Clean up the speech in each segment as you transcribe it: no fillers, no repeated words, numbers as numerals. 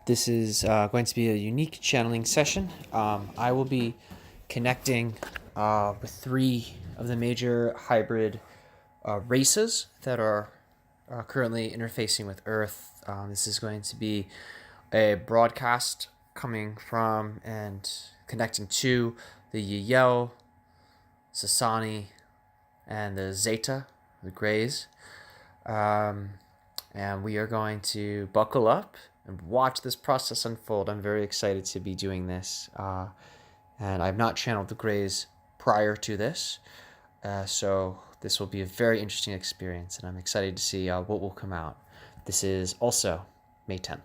This is going to be a unique channeling session. I will be connecting with three of the major hybrid races that are currently interfacing with Earth. This is going to be a broadcast coming from and connecting to the Yayhel, Sassani, and the Zeta, the Greys. And we are going to buckle up and watch this process unfold. I'm very excited to be doing this. And I've not channeled the Greys prior to this. So this will be a very interesting experience, and I'm excited to see what will come out. This is also May 10th.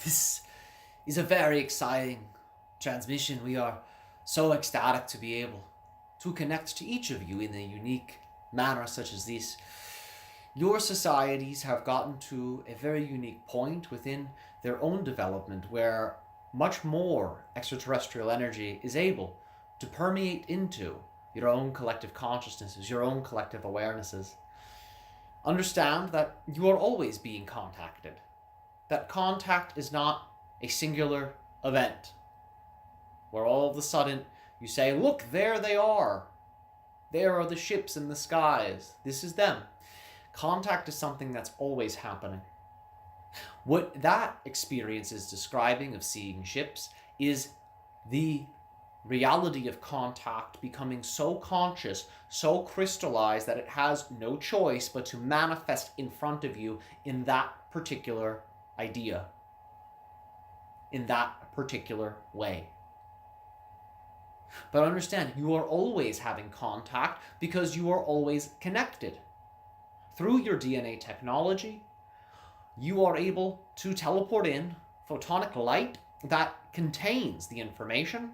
This is a very exciting transmission. We are so ecstatic to be able to connect to each of you in a unique manner such as this. Your societies have gotten to a very unique point within their own development where much more extraterrestrial energy is able to permeate into your own collective consciousnesses, your own collective awarenesses. Understand that you are always being contacted. That contact is not a singular event where all of a sudden you say, look, there they are. There are the ships in the skies. This is them. Contact is something that's always happening. What that experience is describing of seeing ships is the reality of contact becoming so conscious, so crystallized that it has no choice but to manifest in front of you in that particular idea, in that particular way. But understand, you are always having contact because you are always connected. Through your DNA technology, you are able to teleport in photonic light that contains the information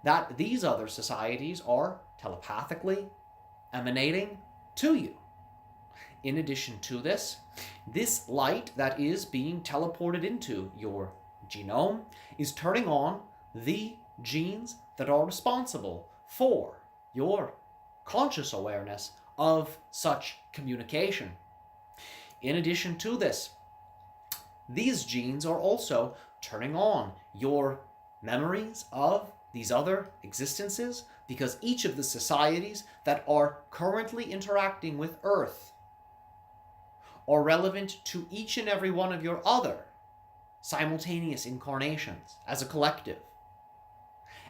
that these other societies are telepathically emanating to you. In addition to this light that is being teleported into your genome is turning on the genes that are responsible for your conscious awareness of such communication. In addition to this, these genes are also turning on your memories of these other existences, because each of the societies that are currently interacting with Earth are relevant to each and every one of your other simultaneous incarnations as a collective.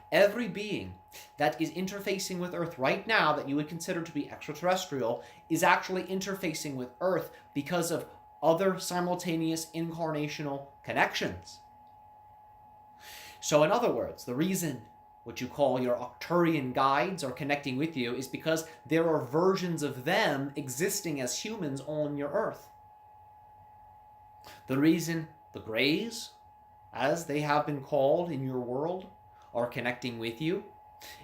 Every being that is interfacing with Earth right now that you would consider to be extraterrestrial is actually interfacing with Earth because of other simultaneous incarnational connections. So in other words, the reason what you call your Arcturian guides are connecting with you is because there are versions of them existing as humans on your Earth. The reason the Greys as they have been called in your world, are connecting with you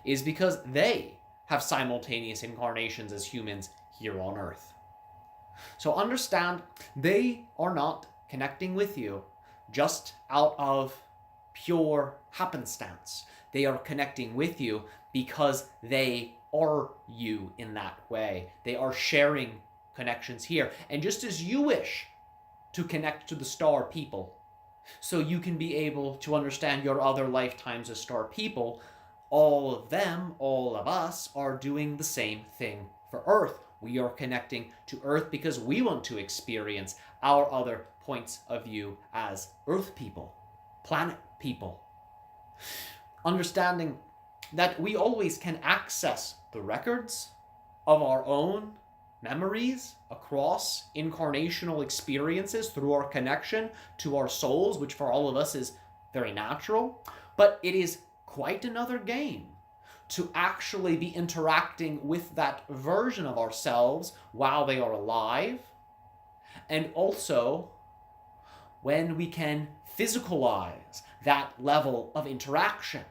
is because they have simultaneous incarnations as humans here on Earth. So understand, they are not connecting with you just out of pure happenstance. They are connecting with you because they are you in that way. They are sharing connections here. And just as you wish to connect to the star people, so you can be able to understand your other lifetimes as star people, all of them, all of us, are doing the same thing for Earth. We are connecting to Earth because we want to experience our other points of view as Earth people, planet people. Understanding that we always can access the records of our own memories across incarnational experiences through our connection to our souls, which for all of us is very natural. But it is quite another game to actually be interacting with that version of ourselves while they are alive, and also when we can physicalize that level of interaction,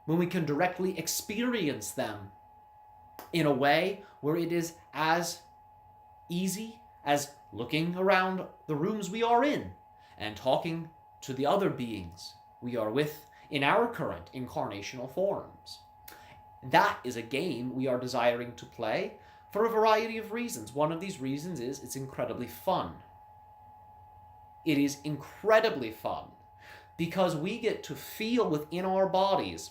when we can directly experience them in a way where it is as easy as looking around the rooms we are in and talking to the other beings we are with in our current incarnational forms. That is a game we are desiring to play for a variety of reasons. One of these reasons is it's incredibly fun. It is incredibly fun because we get to feel within our bodies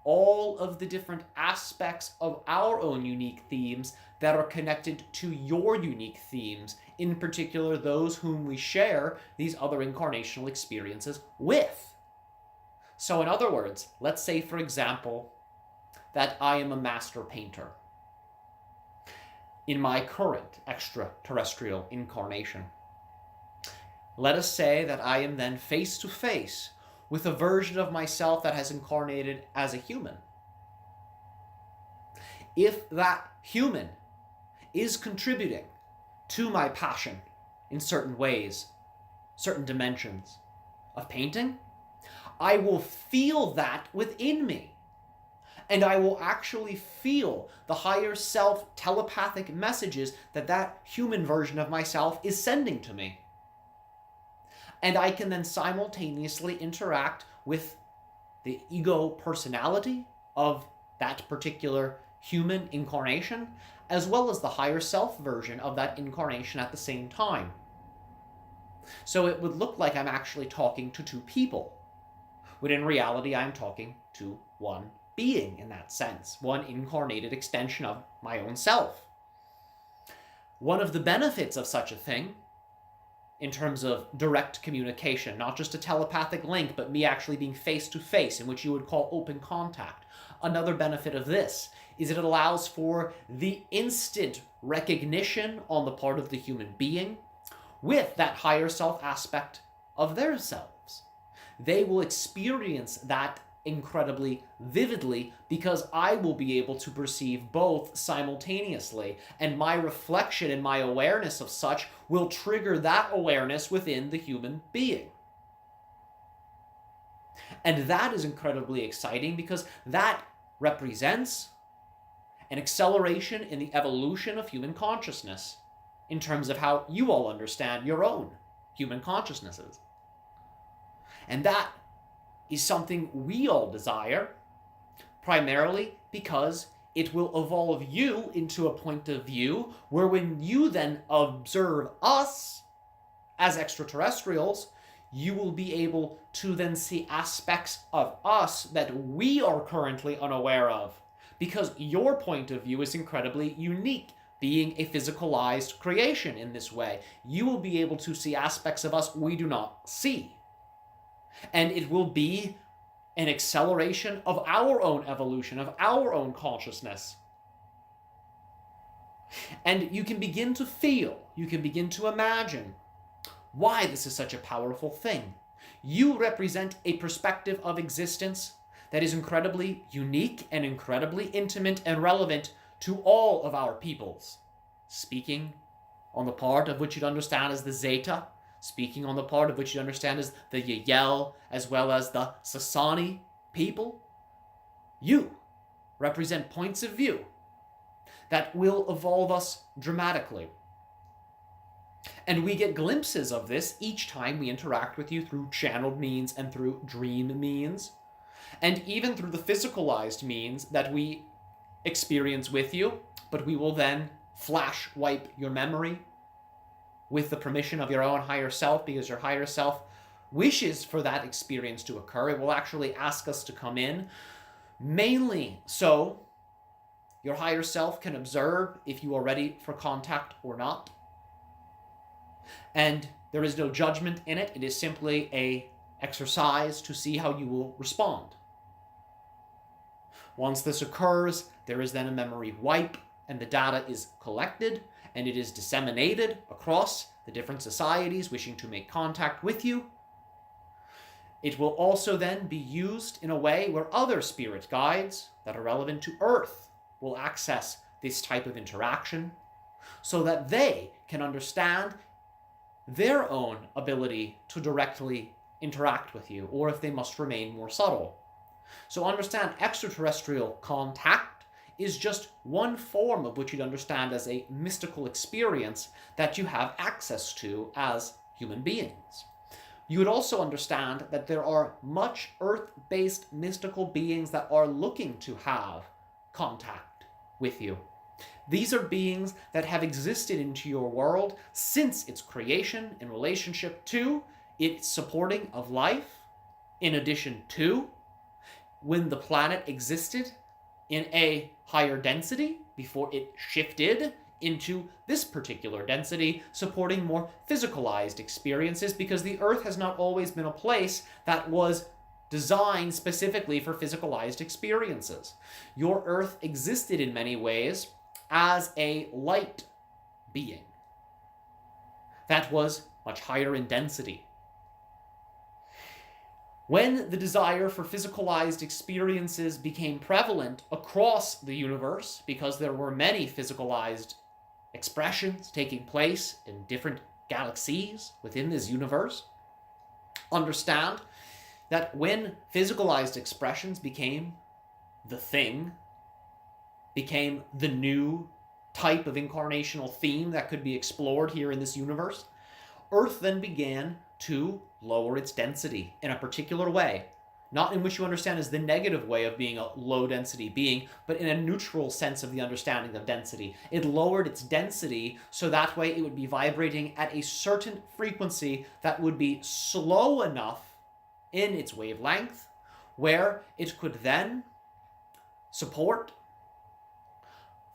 all of the different aspects of our own unique themes that are connected to your unique themes, in particular those whom we share these other incarnational experiences with. So in other words, let's say, for example, that I am a master painter in my current extraterrestrial incarnation. Let us say that I am then face to face with a version of myself that has incarnated as a human. If that human is contributing to my passion in certain ways, certain dimensions of painting, I will feel that within me. And I will actually feel the higher self telepathic messages that that human version of myself is sending to me. And I can then simultaneously interact with the ego personality of that particular human incarnation, as well as the higher self version of that incarnation at the same time. So it would look like I'm actually talking to two people, when in reality I'm talking to one being in that sense, one incarnated extension of my own self. One of the benefits of such a thing, in terms of direct communication, not just a telepathic link, but me actually being face to face, in which you would call open contact. Another benefit of this is it allows for the instant recognition on the part of the human being with that higher self aspect of their selves. They will experience that incredibly vividly because I will be able to perceive both simultaneously, and my reflection and my awareness of such will trigger that awareness within the human being. And that is incredibly exciting because that represents an acceleration in the evolution of human consciousness in terms of how you all understand your own human consciousnesses. And that is something we all desire, primarily because it will evolve you into a point of view where when you then observe us as extraterrestrials, you will be able to then see aspects of us that we are currently unaware of, because your point of view is incredibly unique. Being a physicalized creation in this way, you will be able to see aspects of us we do not see. And it will be an acceleration of our own evolution, of our own consciousness. And you can begin to feel, you can begin to imagine why this is such a powerful thing. You represent a perspective of existence that is incredibly unique and incredibly intimate and relevant to all of our peoples. Speaking on the part of which you'd understand as the Zeta, speaking on the part of which you understand as the Yayhel, as well as the Sassani people, you represent points of view that will evolve us dramatically. And we get glimpses of this each time we interact with you through channeled means and through dream means, and even through the physicalized means that we experience with you, but we will then flash wipe your memory with the permission of your own higher self, because your higher self wishes for that experience to occur. It will actually ask us to come in, mainly so your higher self can observe if you are ready for contact or not. And there is no judgment in it. It is simply an exercise to see how you will respond. Once this occurs, there is then a memory wipe, and the data is collected, and it is disseminated across the different societies wishing to make contact with you. It will also then be used in a way where other spirit guides that are relevant to Earth will access this type of interaction, so that they can understand their own ability to directly interact with you, or if they must remain more subtle. So understand, extraterrestrial contact is just one form of what you'd understand as a mystical experience that you have access to as human beings. You would also understand that there are much Earth-based mystical beings that are looking to have contact with you. These are beings that have existed into your world since its creation in relationship to its supporting of life, in addition to when the planet existed in a higher density before it shifted into this particular density, supporting more physicalized experiences, because the Earth has not always been a place that was designed specifically for physicalized experiences. Your Earth existed in many ways as a light being that was much higher in density. When the desire for physicalized experiences became prevalent across the universe, because there were many physicalized expressions taking place in different galaxies within this universe, understand that when physicalized expressions became the thing, became the new type of incarnational theme that could be explored here in this universe, Earth then began to lower its density in a particular way, not in which you understand as the negative way of being a low-density being, but in a neutral sense of the understanding of density. It lowered its density so that way it would be vibrating at a certain frequency that would be slow enough in its wavelength where it could then support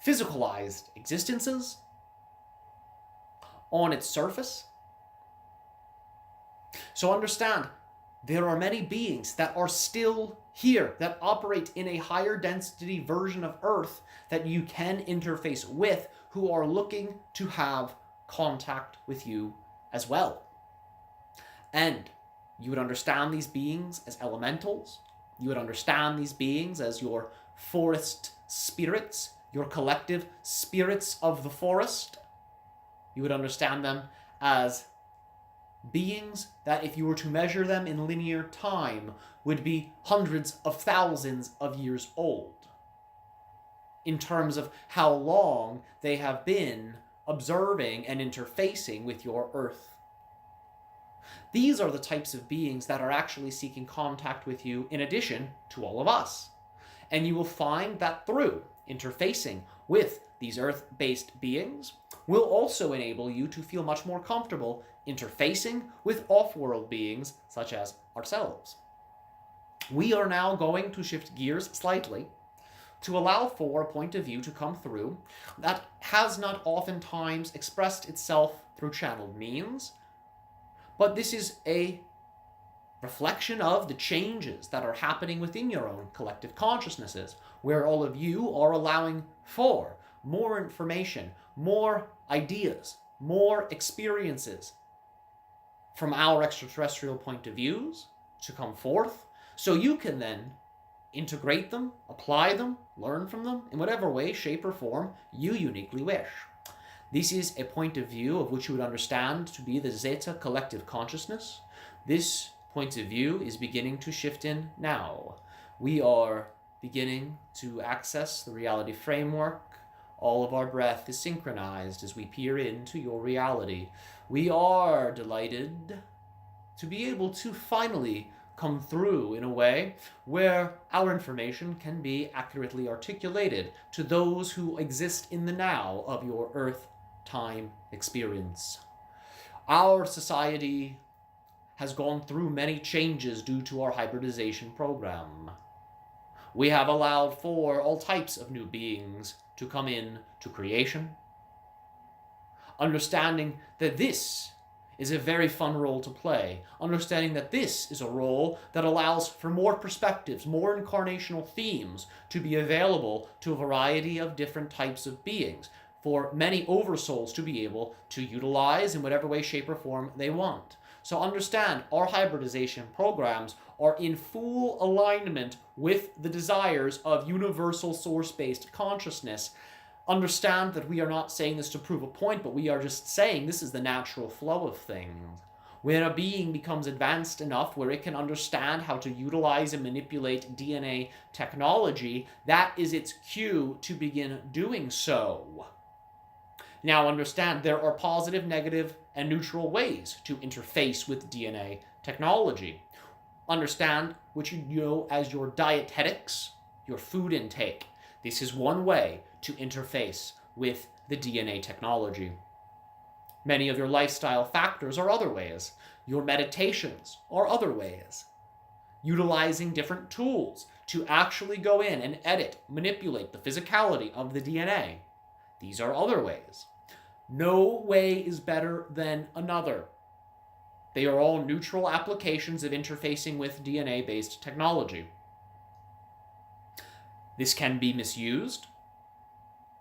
physicalized existences on its surface. So understand, there are many beings that are still here, that operate in a higher density version of Earth that you can interface with, who are looking to have contact with you as well. And you would understand these beings as elementals. You would understand these beings as your forest spirits, your collective spirits of the forest. You would understand them as beings that, if you were to measure them in linear time, would be hundreds of thousands of years old in terms of how long they have been observing and interfacing with your Earth. These are the types of beings that are actually seeking contact with you in addition to all of us. And you will find that through interfacing with these Earth-based beings will also enable you to feel much more comfortable interfacing with off-world beings such as ourselves. We are now going to shift gears slightly to allow for a point of view to come through that has not oftentimes expressed itself through channeled means, but this is a reflection of the changes that are happening within your own collective consciousnesses, where all of you are allowing for more information, more ideas, more experiences from our extraterrestrial point of views to come forth, so you can then integrate them, apply them, learn from them in whatever way, shape, or form you uniquely wish. This is a point of view of which you would understand to be the Zeta collective consciousness. This point of view is beginning to shift in now. We are beginning to access the reality framework. All of our breath is synchronized as we peer into your reality. We are delighted to be able to finally come through in a way where our information can be accurately articulated to those who exist in the now of your Earth-time experience. Our society has gone through many changes due to our hybridization program. We have allowed for all types of new beings to come in to creation, understanding that this is a very fun role to play, understanding that this is a role that allows for more perspectives, more incarnational themes to be available to a variety of different types of beings, for many oversouls to be able to utilize in whatever way, shape, or form they want. So understand, our hybridization programs are in full alignment with the desires of universal source-based consciousness. Understand that we are not saying this to prove a point, but we are just saying this is the natural flow of things. When a being becomes advanced enough where it can understand how to utilize and manipulate DNA technology, that is its cue to begin doing so. Now understand, there are positive, negative, and neutral ways to interface with DNA technology. Understand what you know as your dietetics, your food intake. This is one way to interface with the DNA technology. Many of your lifestyle factors are other ways. Your meditations are other ways. Utilizing different tools to actually go in and edit, manipulate the physicality of the DNA. These are other ways. No way is better than another. They are all neutral applications of interfacing with DNA-based technology. This can be misused,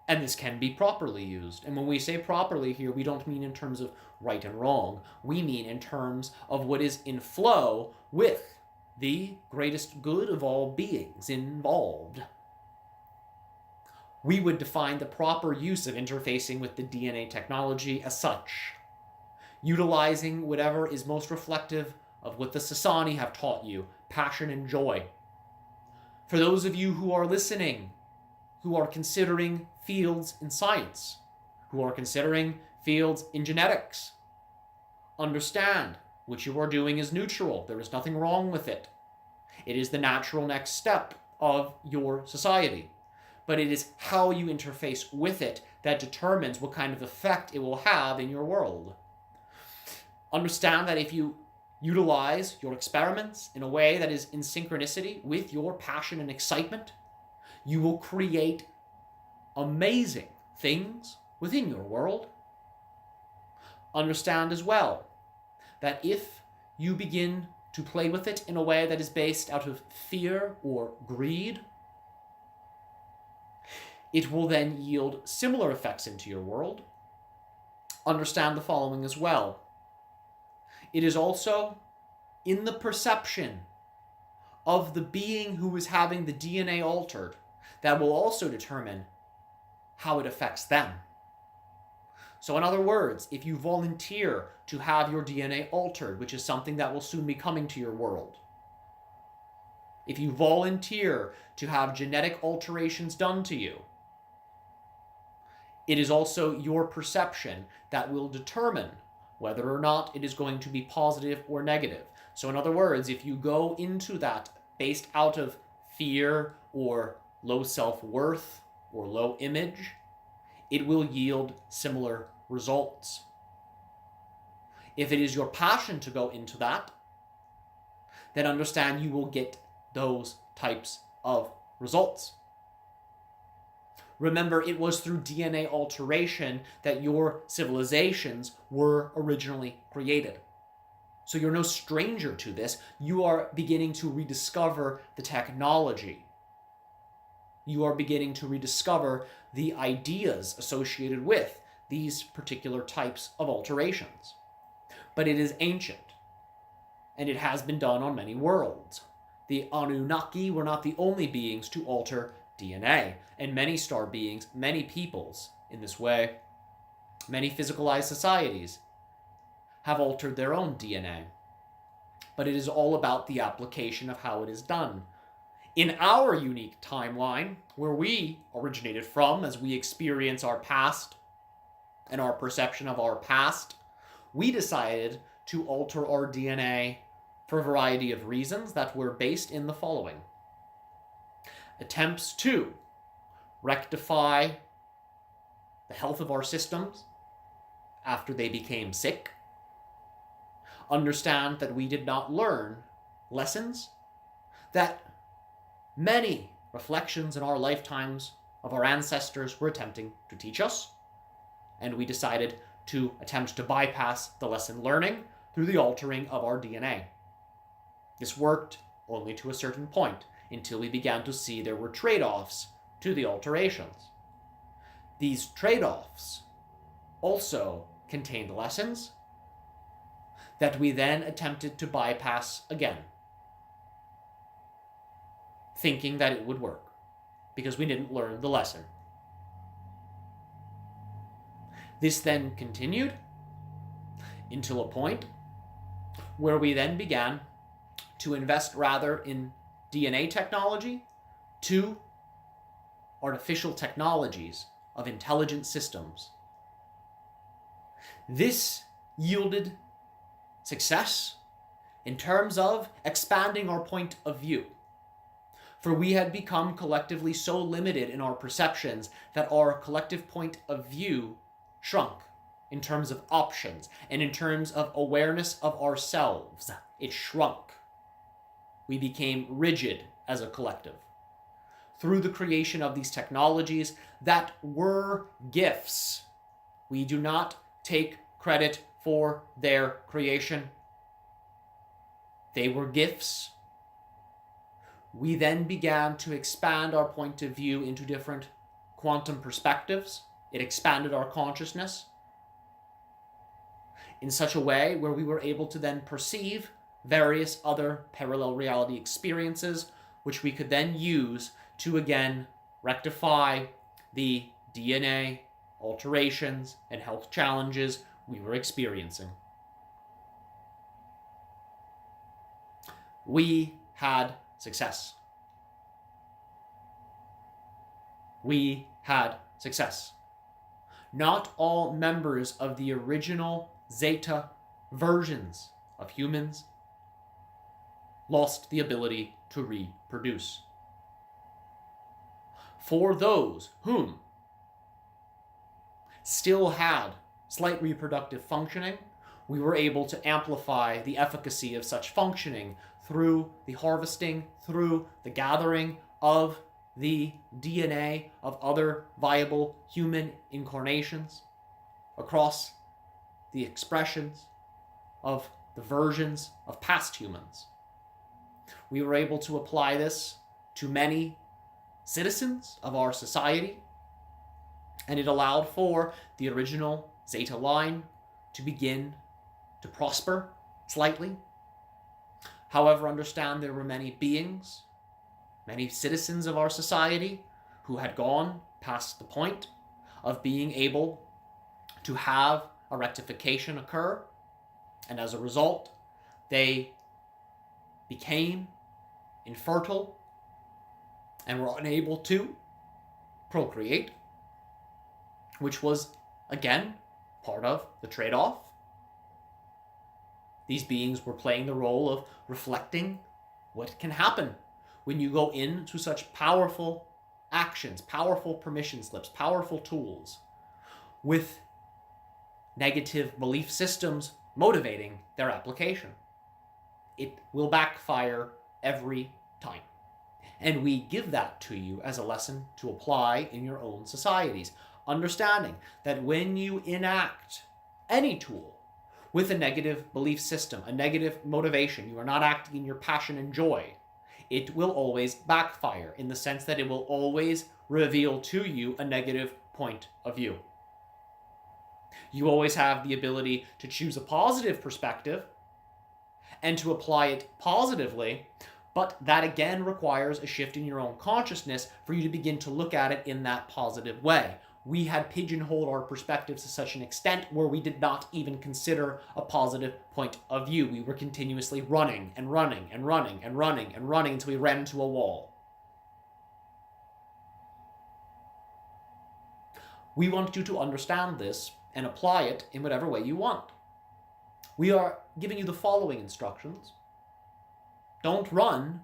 and this can be properly used. And when we say properly here, we don't mean in terms of right and wrong. We mean in terms of what is in flow with the greatest good of all beings involved. We would define the proper use of interfacing with the DNA technology as such, utilizing whatever is most reflective of what the Sassani have taught you, passion and joy. For those of you who are listening, who are considering fields in science, who are considering fields in genetics, understand what you are doing is neutral. There is nothing wrong with it. It is the natural next step of your society. But it is how you interface with it that determines what kind of effect it will have in your world. Understand that if you utilize your experiments in a way that is in synchronicity with your passion and excitement, you will create amazing things within your world. Understand as well that if you begin to play with it in a way that is based out of fear or greed, it will then yield similar effects into your world. Understand the following as well. It is also in the perception of the being who is having the DNA altered that will also determine how it affects them. So in other words, if you volunteer to have your DNA altered, which is something that will soon be coming to your world, if you volunteer to have genetic alterations done to you, it is also your perception that will determine whether or not it is going to be positive or negative. So in other words, if you go into that based out of fear or low self-worth or low image, it will yield similar results. If it is your passion to go into that, then understand you will get those types of results. Remember, it was through DNA alteration that your civilizations were originally created. So you're no stranger to this. You are beginning to rediscover the technology. You are beginning to rediscover the ideas associated with these particular types of alterations. But it is ancient, and it has been done on many worlds. The Anunnaki were not the only beings to alter DNA, and many star beings, many peoples in this way Many physicalized societies have altered their own DNA, but it is all about the application of how it is done. In our unique timeline, where we originated from as we experience our past and our perception of our past, we decided to alter our DNA for a variety of reasons that were based in the following: attempts to rectify the health of our systems after they became sick, understand that we did not learn lessons that many reflections in our lifetimes of our ancestors were attempting to teach us, and we decided to attempt to bypass the lesson learning through the altering of our DNA. This worked only to a certain point, until we began to see there were trade-offs to the alterations. These trade-offs also contained lessons that we then attempted to bypass again, thinking that it would work, because we didn't learn the lesson. This then continued until a point where we then began to invest rather in DNA technology to artificial technologies of intelligent systems. This yielded success in terms of expanding our point of view. For we had become collectively so limited in our perceptions that our collective point of view shrunk in terms of options and in terms of awareness of ourselves. It shrunk. We became rigid as a collective. Through the creation of these technologies that were gifts, we do not take credit for their creation. They were gifts. We then began to expand our point of view into different quantum perspectives. It expanded our consciousness in such a way where we were able to then perceive various other parallel reality experiences, which we could then use to again rectify the DNA alterations and health challenges we were experiencing. We had success. We had success. Not all members of the original Zeta versions of humans lost the ability to reproduce. For those whom still had slight reproductive functioning, we were able to amplify the efficacy of such functioning through the harvesting, through the gathering of the DNA of other viable human incarnations across the expressions of the versions of past humans. We were able to apply this to many citizens of our society, and it allowed for the original Zeta line to begin to prosper slightly. However, understand there were many beings, many citizens of our society who had gone past the point of being able to have a rectification occur, and as a result, they became infertile and were unable to procreate, which was, again, part of the trade-off. These beings were playing the role of reflecting what can happen when you go into such powerful actions, powerful permission slips, powerful tools, with negative belief systems motivating their application. It will backfire every time. And we give that to you as a lesson to apply in your own societies. Understanding that when you enact any tool with a negative belief system, a negative motivation, you are not acting in your passion and joy, it will always backfire in the sense that it will always reveal to you a negative point of view. You always have the ability to choose a positive perspective and to apply it positively, but that again requires a shift in your own consciousness for you to begin to look at it in that positive way. we had pigeonholed our perspectives to such an extent where we did not even consider a positive point of view. We were continuously running and running and running and running and running until we ran into a wall. We want you to understand this and apply it in whatever way you want. We are giving you the following instructions. Don't run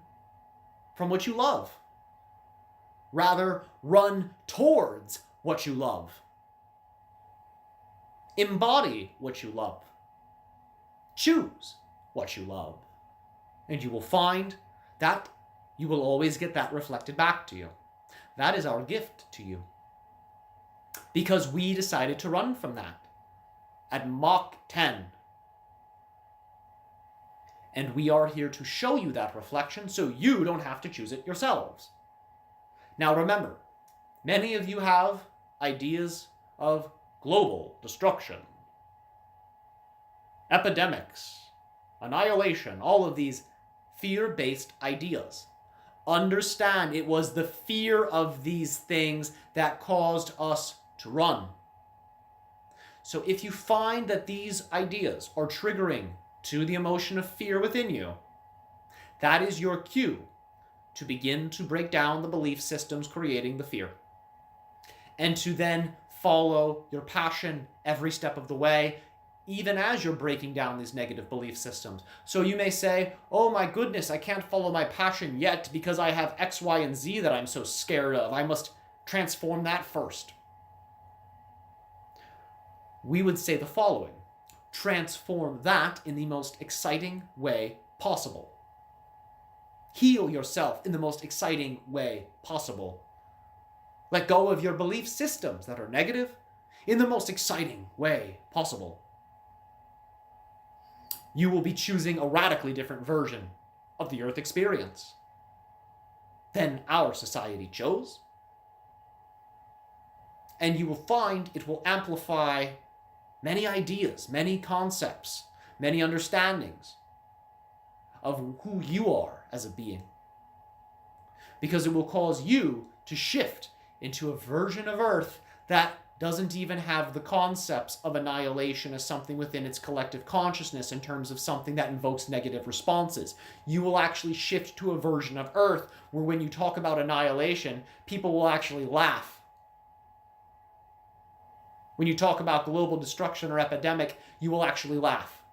from what you love. Rather, run towards what you love. Embody what you love. Choose what you love. And you will find that you will always get that reflected back to you. That is our gift to you. Because we decided to run from that at Mach 10. And we are here to show you that reflection so you don't have to choose it yourselves. Now remember, many of you have ideas of global destruction, epidemics, annihilation, all of these fear-based ideas. Understand it was the fear of these things that caused us to run. So if you find that these ideas are triggering to the emotion of fear within you, that is your cue to begin to break down the belief systems creating the fear, and to then follow your passion every step of the way, even as you're breaking down these negative belief systems. So you may say, oh my goodness, I can't follow my passion yet because I have X, Y, and Z that I'm so scared of. I must transform that first. We would say the following: transform that in the most exciting way possible. Heal yourself in the most exciting way possible. Let go of your belief systems that are negative in the most exciting way possible. You will be choosing a radically different version of the Earth experience than our society chose. And you will find it will amplify many ideas, many concepts, many understandings of who you are as a being. Because it will cause you to shift into a version of Earth that doesn't even have the concepts of annihilation as something within its collective consciousness in terms of something that invokes negative responses. You will actually shift to a version of Earth where when you talk about annihilation, people will actually laugh. When you talk about global destruction or epidemic, you will actually laugh.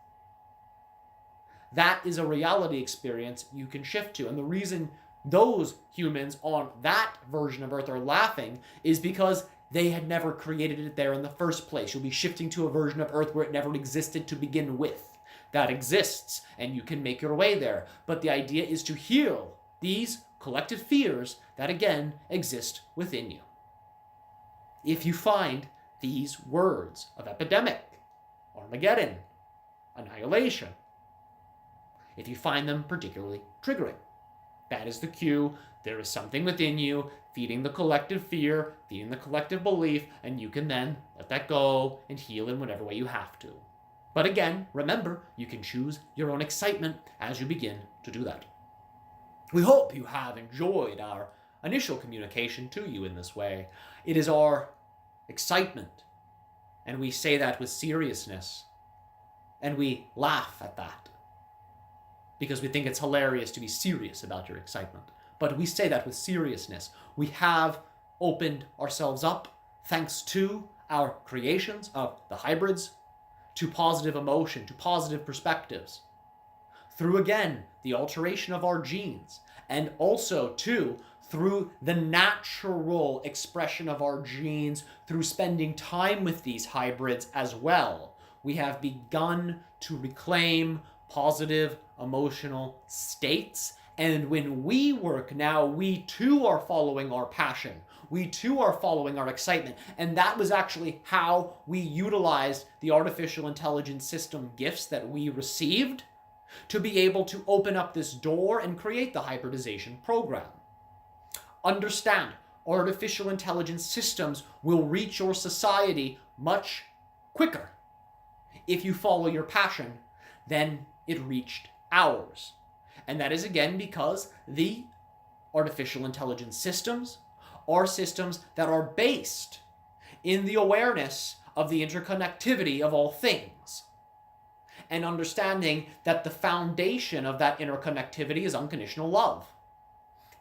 That is a reality experience you can shift to. And the reason those humans on that version of Earth are laughing is because they had never created it there in the first place. You'll be shifting to a version of Earth where it never existed to begin with. That exists, and you can make your way there. But the idea is to heal these collective fears that, again, exist within you. If you find these words of epidemic, Armageddon, annihilation, if you find them particularly triggering, that is the cue. There is something within you feeding the collective fear, feeding the collective belief, and you can then let that go and heal in whatever way you have to. But again, remember, you can choose your own excitement as you begin to do that. We hope you have enjoyed our initial communication to you in this way. It is our excitement, and we say that with seriousness, and we laugh at that, because we think it's hilarious to be serious about your excitement. But we say that with seriousness. We have opened ourselves up, thanks to our creations of the hybrids, to positive emotion, to positive perspectives, through, again, the alteration of our genes, and also, too, through the natural expression of our genes, through spending time with these hybrids as well. We have begun to reclaim positive emotional states. And when we work now, we too are following our passion. We too are following our excitement. And that was actually how we utilized the artificial intelligence system gifts that we received to be able to open up this door and create the hybridization program. Understand, artificial intelligence systems will reach your society much quicker if you follow your passion than it reached ours. And that is, again, because the artificial intelligence systems are systems that are based in the awareness of the interconnectivity of all things, and understanding that the foundation of that interconnectivity is unconditional love.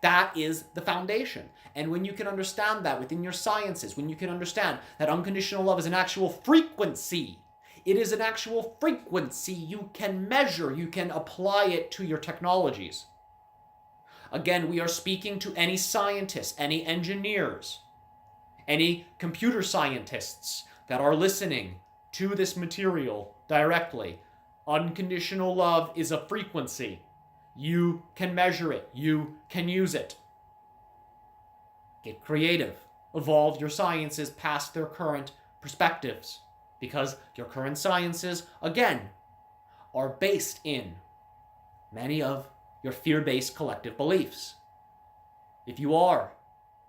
That is the foundation. And when you can understand that within your sciences, when you can understand that unconditional love is an actual frequency, it is an actual frequency you can measure, you can apply it to your technologies. Again, we are speaking to any scientists, any engineers, any computer scientists that are listening to this material directly. Unconditional love is a frequency. You can measure it. You can use it. Get creative. Evolve your sciences past their current perspectives, because your current sciences, again, are based in many of your fear-based collective beliefs. If you are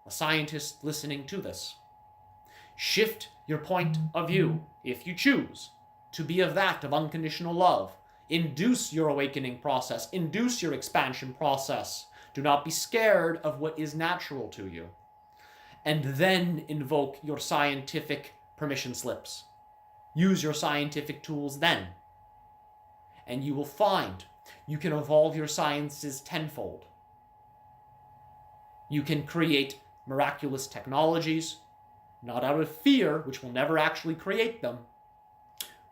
a scientist listening to this, shift your point of view, if you choose, to be of that of unconditional love. Induce your awakening process. Induce your expansion process. Do not be scared of what is natural to you. And then invoke your scientific permission slips. Use your scientific tools then. And you will find you can evolve your sciences tenfold. You can create miraculous technologies, not out of fear, which will never actually create them,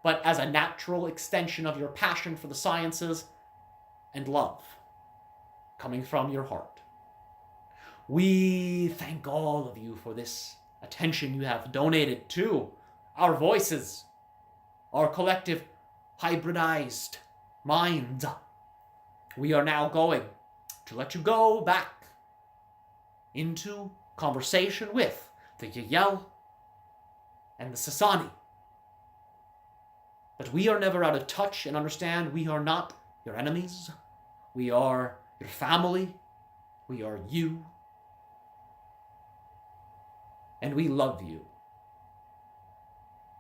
but as a natural extension of your passion for the sciences and love coming from your heart. We thank all of you for this attention you have donated to our voices, our collective hybridized minds. We are now going to let you go back into conversation with the Yayhel and the Sassani. But we are never out of touch, and understand we are not your enemies. We are your family. We are you. And we love you.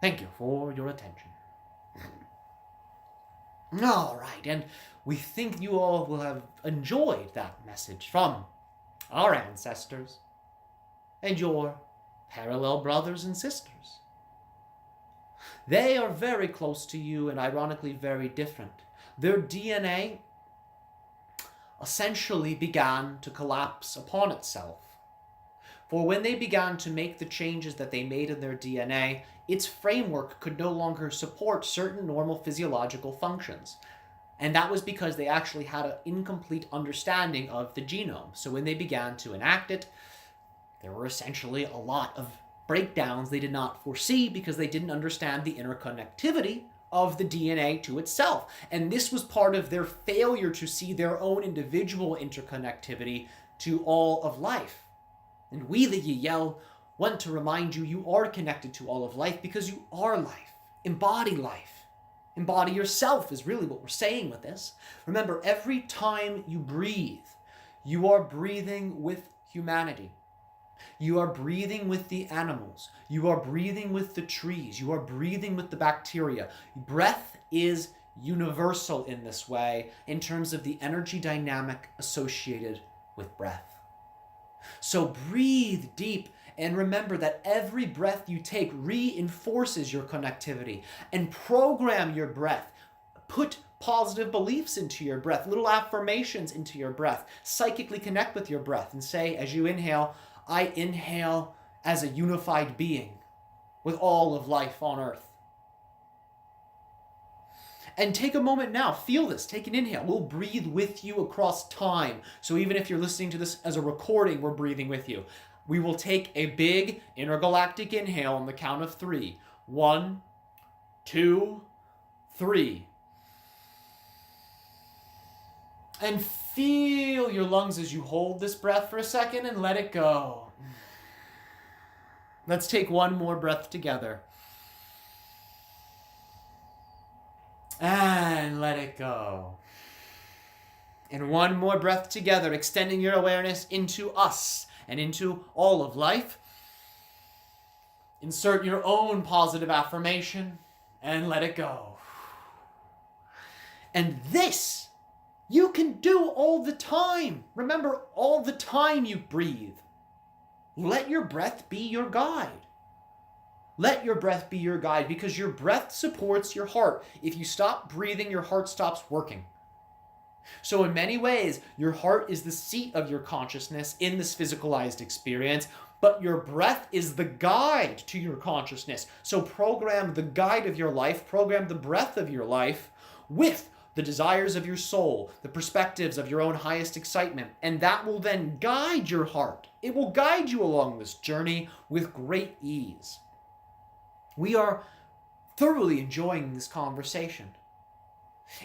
Thank you for your attention. All right, and we think you all will have enjoyed that message from our ancestors and your parallel brothers and sisters. They are very close to you and ironically very different. Their DNA essentially began to collapse upon itself. For when they began to make the changes that they made in their DNA, its framework could no longer support certain normal physiological functions. And that was because they actually had an incomplete understanding of the genome. So when they began to enact it, there were essentially a lot of breakdowns they did not foresee because they didn't understand the interconnectivity of the DNA to itself. And this was part of their failure to see their own individual interconnectivity to all of life. And we, the Yayhel, want to remind you, you are connected to all of life because you are life. Embody life. Embody yourself is really what we're saying with this. Remember, every time you breathe, you are breathing with humanity. You are breathing with the animals. You are breathing with the trees. You are breathing with the bacteria. Breath is universal in this way in terms of the energy dynamic associated with breath. So breathe deep and remember that every breath you take reinforces your connectivity, and program your breath. Put positive beliefs into your breath, little affirmations into your breath. Psychically connect with your breath and say, as you inhale, I inhale as a unified being with all of life on earth. And take a moment now, feel this, take an inhale. We'll breathe with you across time. So even if you're listening to this as a recording, we're breathing with you. We will take a big intergalactic inhale on the count of 3. 1, 2, 3. And feel your lungs as you hold this breath for a second and let it go. Let's take one more breath together. And let it go. And one more breath together, extending your awareness into us and into all of life. Insert your own positive affirmation and let it go. And this you can do all the time. Remember, all the time you breathe. Let your breath be your guide. Let your breath be your guide, because your breath supports your heart. If you stop breathing, your heart stops working. So in many ways, your heart is the seat of your consciousness in this physicalized experience, but your breath is the guide to your consciousness. So program the guide of your life, program the breath of your life with the desires of your soul, the perspectives of your own highest excitement, and that will then guide your heart. It will guide you along this journey with great ease. We are thoroughly enjoying this conversation.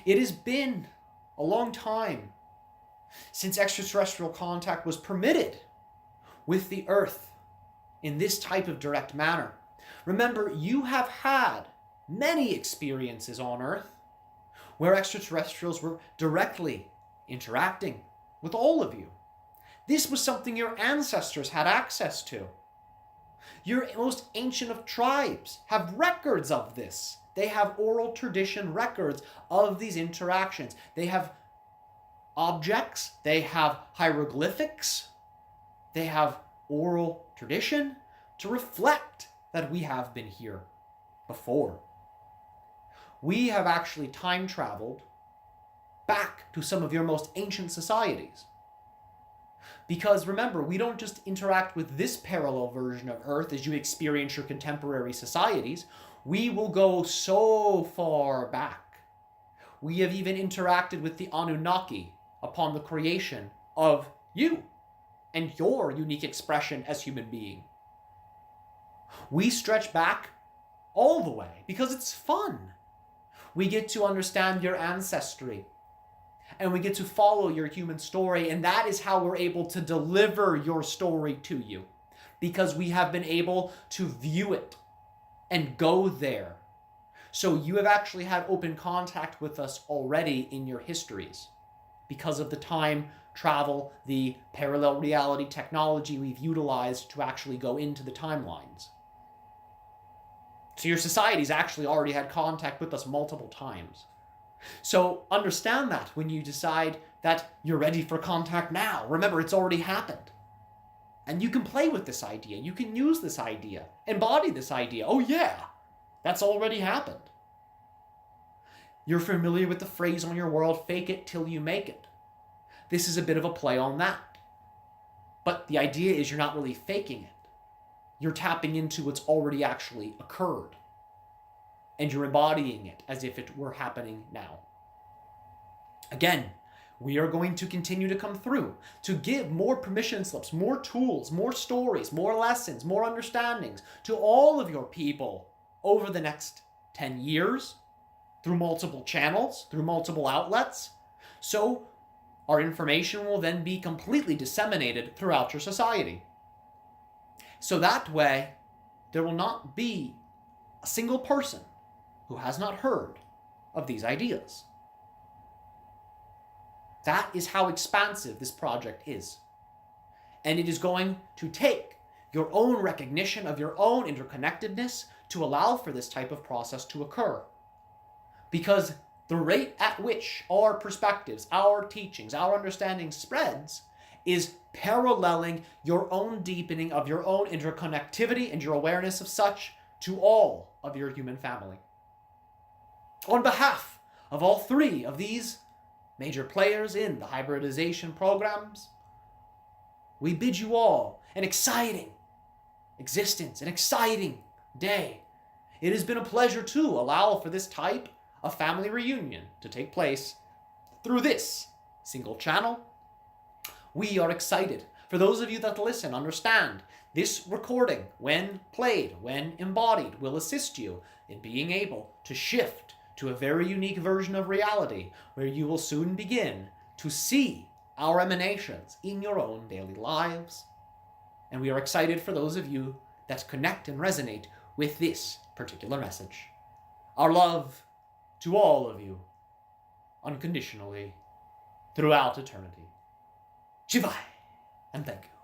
It has been a long time since extraterrestrial contact was permitted with the Earth in this type of direct manner. Remember, you have had many experiences on Earth where extraterrestrials were directly interacting with all of you. This was something your ancestors had access to. Your most ancient of tribes have records of this. They have oral tradition records of these interactions. They have objects, they have hieroglyphics, they have oral tradition to reflect that we have been here before. We have actually time traveled back to some of your most ancient societies. Because remember, we don't just interact with this parallel version of Earth as you experience your contemporary societies. We will go so far back. We have even interacted with the Anunnaki upon the creation of you and your unique expression as human being. We stretch back all the way because it's fun. We get to understand your ancestry and we get to follow your human story, and that is how we're able to deliver your story to you, because we have been able to view it and go there. So you have actually had open contact with us already in your histories because of the time travel, the parallel reality technology we've utilized to actually go into the timelines. So your society's actually already had contact with us multiple times. So understand that when you decide that you're ready for contact now. Remember, it's already happened. And you can play with this idea. You can use this idea. Embody this idea. Oh yeah, that's already happened. You're familiar with the phrase on your world, fake it till you make it. This is a bit of a play on that. But the idea is you're not really faking it. You're tapping into what's already actually occurred. And you're embodying it as if it were happening now. Again, we are going to continue to come through to give more permission slips, more tools, more stories, more lessons, more understandings to all of your people over the next 10 years through multiple channels, through multiple outlets. So our information will then be completely disseminated throughout your society. So that way, there will not be a single person who has not heard of these ideas. That is how expansive this project is. And it is going to take your own recognition of your own interconnectedness to allow for this type of process to occur. Because the rate at which our perspectives, our teachings, our understanding spreads is paralleling your own deepening of your own interconnectivity and your awareness of such to all of your human family. On behalf of all three of these major players in the hybridization programs, we bid you all an exciting existence, an exciting day. It has been a pleasure to allow for this type of family reunion to take place through this single channel. We are excited. For those of you that listen, understand, this recording, when played, when embodied, will assist you in being able to shift to a very unique version of reality where you will soon begin to see our emanations in your own daily lives. And we are excited for those of you that connect and resonate with this particular message. Our love to all of you, unconditionally, throughout eternity. Shivai, and thank you.